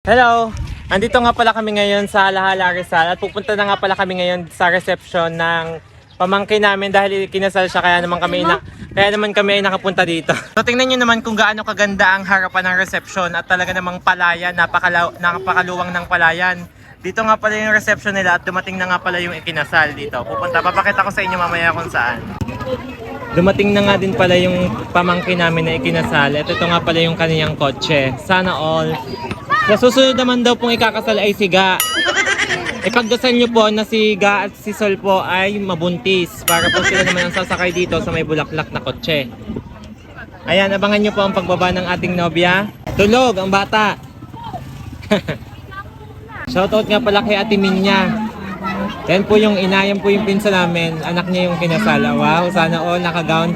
Hello! Andito nga pala kami ngayon sa Alahala Rizal at pupunta na nga pala kami ngayon sa reception ng pamangkin namin dahil kinasal siya kaya naman kami ay nakapunta dito. So tingnan nyo naman kung gaano kaganda ang harapan ng reception at talaga namang palayan, napakaluwang ng palayan. Dito nga pala yung reception nila at dumating na nga pala yung ikinasal dito. Papakita ko sa inyo mamaya kung saan. Dumating na nga din pala yung pamangkin namin na ikinasal at ito nga pala yung kaniyang kotse. Sana all. Sa susunod naman daw pong ikakasal ay si Ga. Ipagdasal nyo po na si Ga at si Sol po ay mabuntis para po sila naman ang sasakay dito sa may bulaklak na kotse. Ayan, abangan nyo po ang pagbaba ng ating nobya. Tulog ang bata. Shoutout nga pala kay Ate Minya. Yan po yung ina, yan po yung pinsa namin. Anak niya yung kinasala. Wow, sana all nakagown.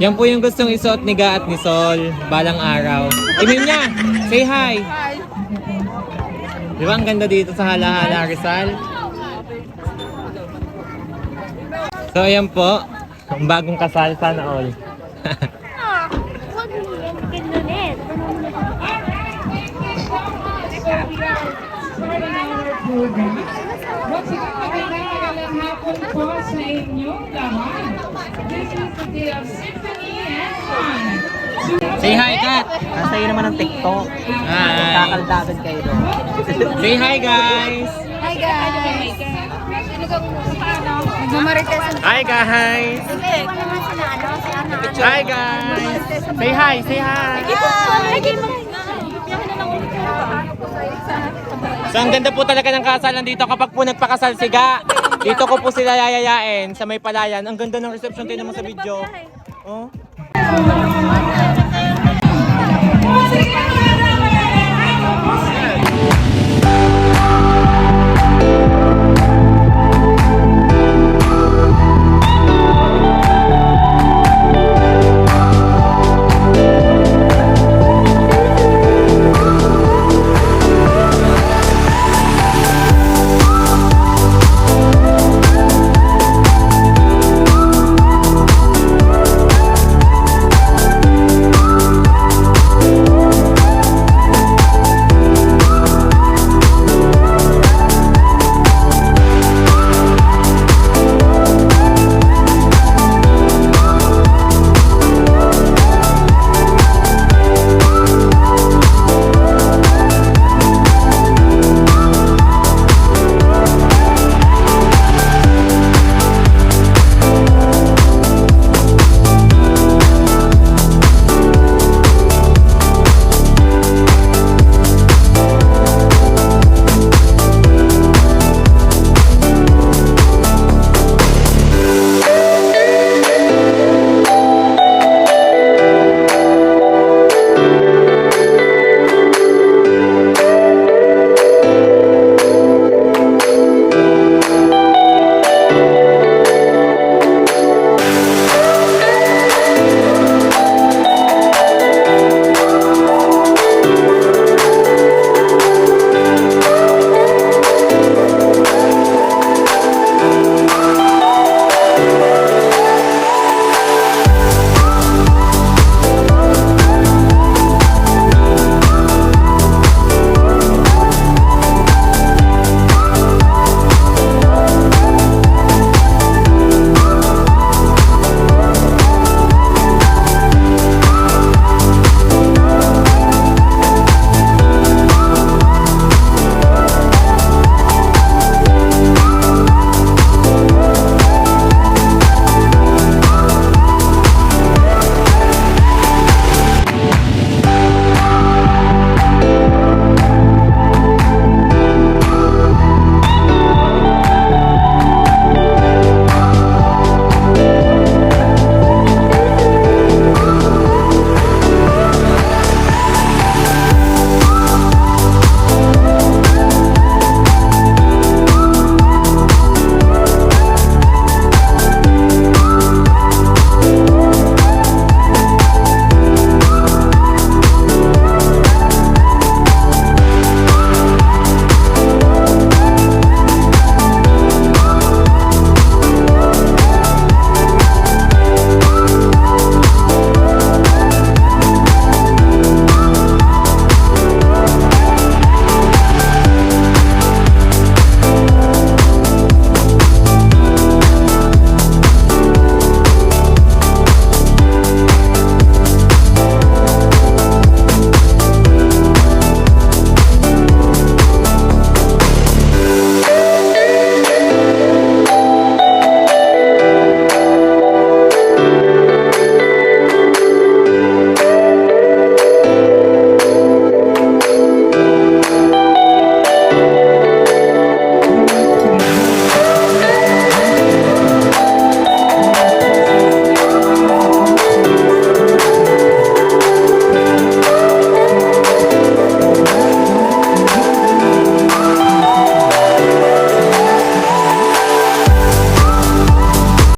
Yan po yung gustong isuot ni Ga at ni Sol balang araw. Ate Minya, say hi! Di ba ang ganda dito sa Alahala Rizal? So ayan po, ang bagong kasal, sana all. Huwag mo yan kinulit. Magandang hapon po sa inyong lahat. This is the day of symphony and fun. Say hi, Kat! Sa'yo naman ang TikTok. Hi! Kakaldagan kayo doon. Say hi, guys! Hi guys! Nagmamarites. Hi, guys! Iwan naman sila si Ana. Hi, guys! Say hi, say hi! So ang ganda po talaga ng kasalan dito kapag po nagpakasal si Ga. Dito ko po sila yayayain sa may palayan. Ang ganda ng reception, tingnan mo sa video. Oh.